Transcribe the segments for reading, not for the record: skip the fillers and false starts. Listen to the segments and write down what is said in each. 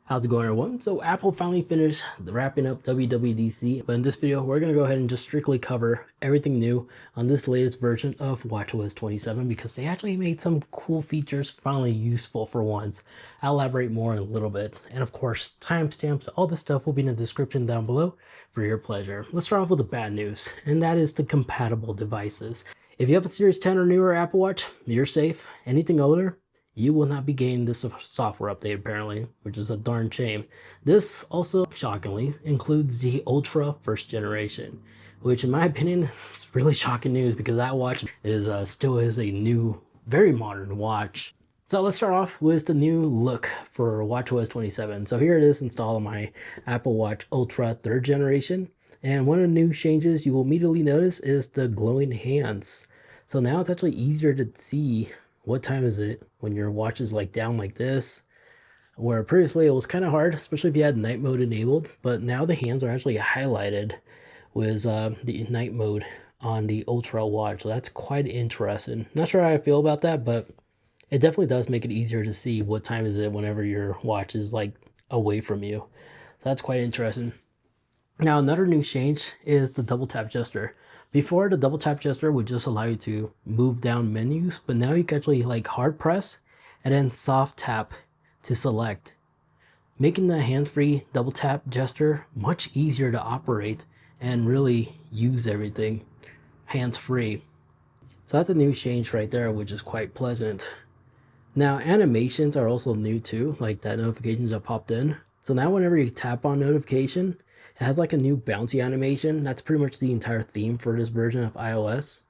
How's it going, everyone? So Apple finally finished wrapping up WWDC, but in this video we're going to go ahead and just strictly cover everything new on this latest version of WatchOS 27 because they actually made some cool features finally useful for once. I'll elaborate more in a little bit, and of course timestamps, all this stuff will be in the description down below for your pleasure. Let's start off with the bad news, and that is the compatible devices. If you have a Series 10 or newer Apple Watch, you're safe. Anything older, you will not be getting this software update apparently, which is a darn shame. This also, shockingly, includes the Ultra first generation, which in my opinion is really shocking news because that watch is still is a new, very modern watch. So let's start off with the new look for WatchOS 27. So here it is installed on my Apple Watch Ultra 3rd generation. And one of the new changes you will immediately notice is the glowing hands. So now it's actually easier to see what time is it when your watch is like down like this, where previously it was kind of hard, especially if you had night mode enabled, but now the hands are actually highlighted with the night mode on the Ultra watch. So that's quite interesting. Not sure how I feel about that, but it definitely does make it easier to see what time is it whenever your watch is like away from you. So that's quite interesting. Now another new change is the double tap gesture. Before, the double tap gesture would just allow you to move down menus, but now you can actually like hard press and then soft tap to select, making the hands-free double tap gesture much easier to operate and really use everything hands-free. So that's a new change right there, which is quite pleasant. Now animations are also new too, like that notifications that popped in. So now whenever you tap on notification, it has like a new bouncy animation. That's pretty much the entire theme for this version of iOS,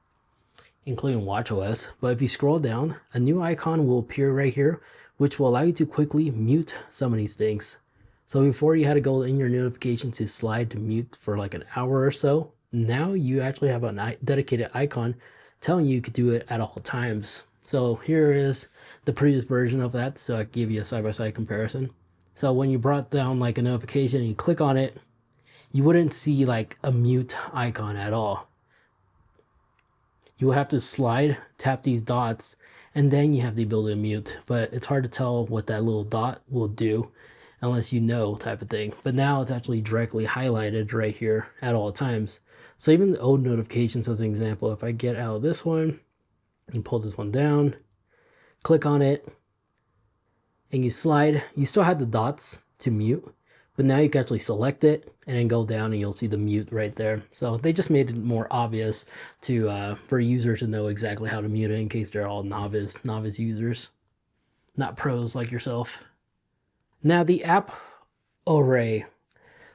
including WatchOS. But if you scroll down, a new icon will appear right here, which will allow you to quickly mute some of these things. So before you had to go in your notifications to slide to mute for like an hour or so, now you actually have a dedicated icon telling you could do it at all times. So here is the previous version of that, so I can give you a side-by-side comparison. So when you brought down like a notification and you click on it, you wouldn't see like a mute icon at all. You will have to slide, tap these dots, and then you have the ability to mute. But it's hard to tell what that little dot will do unless you know, type of thing. But now it's actually directly highlighted right here at all times. So even the old notifications, as an example, if I get out of this one and pull this one down, click on it, and you slide, you still have the dots to mute. But now you can actually select it and then go down and you'll see the mute right there. So they just made it more obvious to for users to know exactly how to mute it in case they're all novice users, not pros like yourself. Now the app array.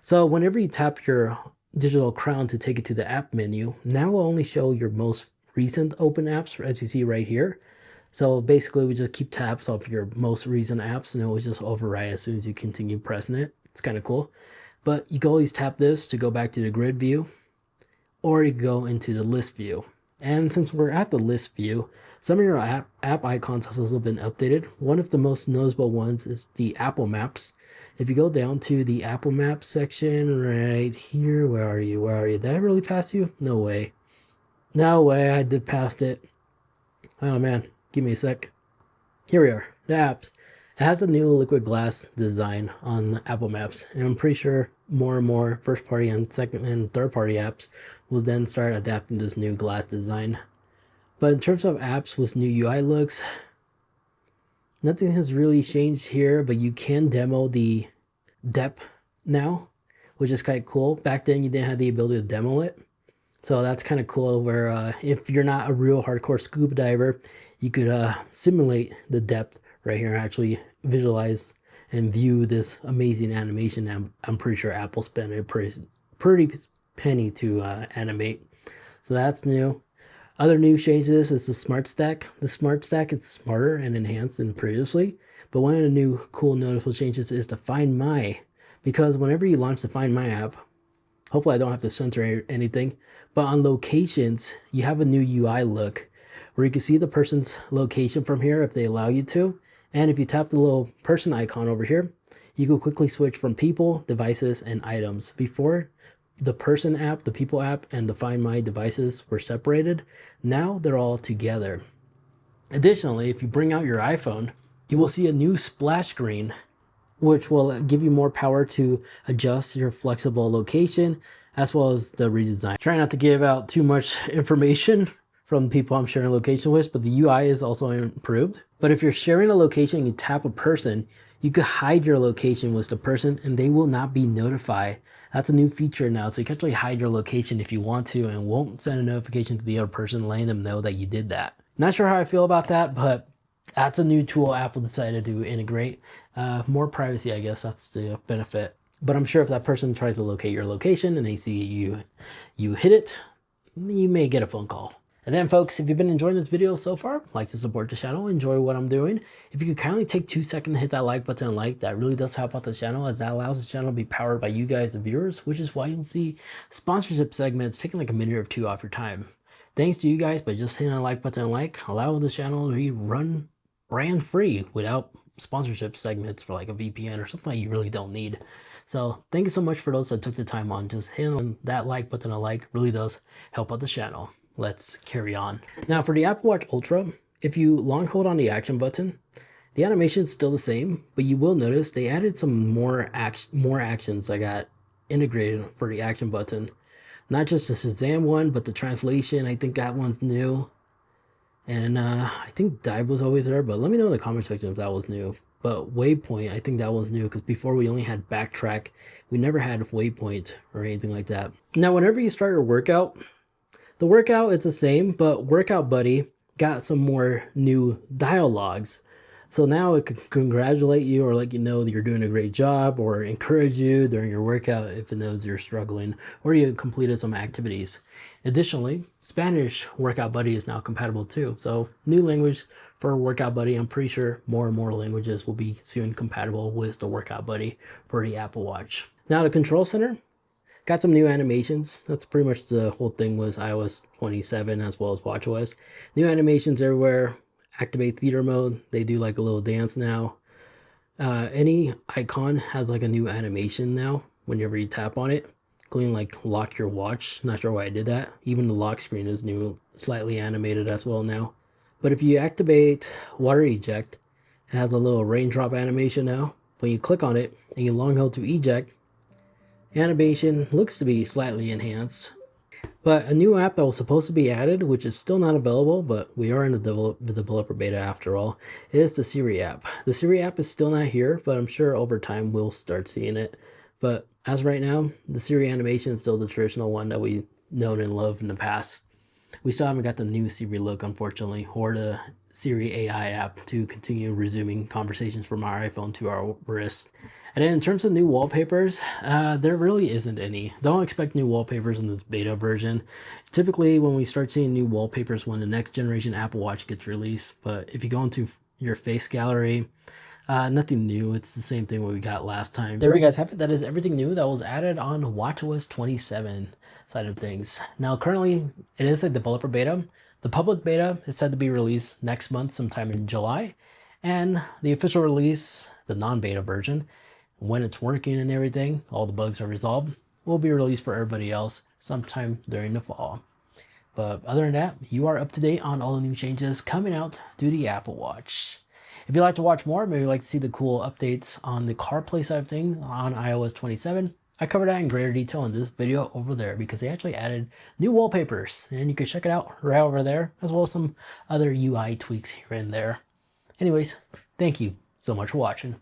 So whenever you tap your digital crown to take it to the app menu, now it will only show your most recent open apps, as you see right here. So basically we just keep tabs of your most recent apps and it will just override as soon as you continue pressing it. It's kind of cool. But you can always tap this to go back to the grid view, or you can go into the list view. And since we're at the list view, some of your app icons has also been updated. One of the most noticeable ones is the Apple Maps. If you go down to the Apple Maps section right here, where are you? Did I really pass you? No way. No way, I did pass it. Oh man, give me a sec. Here we are, the apps. It has a new liquid glass design on Apple Maps, and I'm pretty sure more and more first party and second and third party apps will then start adapting this new glass design. But in terms of apps with new UI looks, nothing has really changed here, but you can demo the depth now, which is kind of cool. Back then you didn't have the ability to demo it. So that's kind of cool where if you're not a real hardcore scuba diver, you could simulate the depth right here and actually visualize and view this amazing animation. I'm pretty sure Apple spent a pretty penny to animate. So that's new. Other new changes is the Smart Stack. The Smart Stack is smarter and enhanced than previously, but one of the new cool noticeable changes is the Find My, because whenever you launch the Find My app, hopefully I don't have to censor anything, but on locations, you have a new UI look where you can see the person's location from here if they allow you to. And if you tap the little person icon over here, you can quickly switch from people, devices, and items. Before, the person app, the people app, and the Find My devices were separated. Now they're all together. Additionally, if you bring out your iPhone, you will see a new splash screen which will give you more power to adjust your flexible location, as well as the redesign. Try not to give out too much information from people I'm sharing location with, but the UI is also improved. But if you're sharing a location and you tap a person, you could hide your location with the person and they will not be notified. That's a new feature now, so you can actually hide your location if you want to and won't send a notification to the other person letting them know that you did that. Not sure how I feel about that, but that's a new tool Apple decided to integrate. More privacy, I guess, that's the benefit. But I'm sure if that person tries to locate your location and they see you hit it, you may get a phone call. And then folks, if you've been enjoying this video so far, like to support the channel, enjoy what I'm doing, if you could kindly take 2 seconds to hit that like button and like, that really does help out the channel, as that allows the channel to be powered by you guys, the viewers, which is why you can see sponsorship segments taking like a minute or two off your time. Thanks to you guys by just hitting that like button and like, allow the channel to be run brand free without sponsorship segments for like a VPN or something that you really don't need. So thank you so much for those that took the time on just hitting that like button and like, really does help out the channel. Let's carry on. Now for the Apple Watch Ultra, if you long hold on the action button, the animation is still the same, but you will notice they added some more actions that got integrated for the action button. Not just the Shazam one, but the translation, I think that one's new. And I think dive was always there, but let me know in the comment section if that was new. But waypoint, I think that one's new, because before we only had backtrack. We never had waypoint or anything like that. Now whenever you start your workout, the workout is the same, but Workout Buddy got some more new dialogues. So now it can congratulate you or let you know that you're doing a great job, or encourage you during your workout if it knows you're struggling or you completed some activities. Additionally, Spanish Workout Buddy is now compatible too. So new language for Workout Buddy. I'm pretty sure more and more languages will be soon compatible with the Workout Buddy for the Apple Watch. Now the control center got some new animations. That's pretty much the whole thing with iOS 27 as well as WatchOS. New animations everywhere. Activate theater mode. They do like a little dance now. Any icon has like a new animation now whenever you tap on it. Including like lock your watch. Not sure why I did that. Even the lock screen is new, slightly animated as well now. But if you activate water eject, it has a little raindrop animation now. When you click on it and you long hold to eject, animation looks to be slightly enhanced. But a new app that was supposed to be added, which is still not available, but we are in the developer beta after all, is the Siri app. The Siri app is still not here, but I'm sure over time we'll start seeing it. But as right now, the Siri animation is still the traditional one that we've known and loved in the past. We still haven't got the new Siri look, unfortunately, or the Siri AI app to continue resuming conversations from our iPhone to our wrist. And then in terms of new wallpapers, there really isn't any. Don't expect new wallpapers in this beta version. Typically, when we start seeing new wallpapers when the next generation Apple Watch gets released, but if you go into your face gallery, nothing new. It's the same thing what we got last time. There we guys have it. That is everything new that was added on WatchOS 27 side of things. Now currently it is a developer beta. The public beta is said to be released next month, sometime in July, and the official release, the non-beta version, when it's working and everything, all the bugs are resolved, will be released for everybody else sometime during the fall. But other than that, you are up to date on all the new changes coming out to the Apple Watch. If you'd like to watch more, maybe you'd like to see the cool updates on the CarPlay side of things on iOS 27, I covered that in greater detail in this video over there, because they actually added new wallpapers, and you can check it out right over there, as well as some other UI tweaks here and there. Anyways, thank you so much for watching.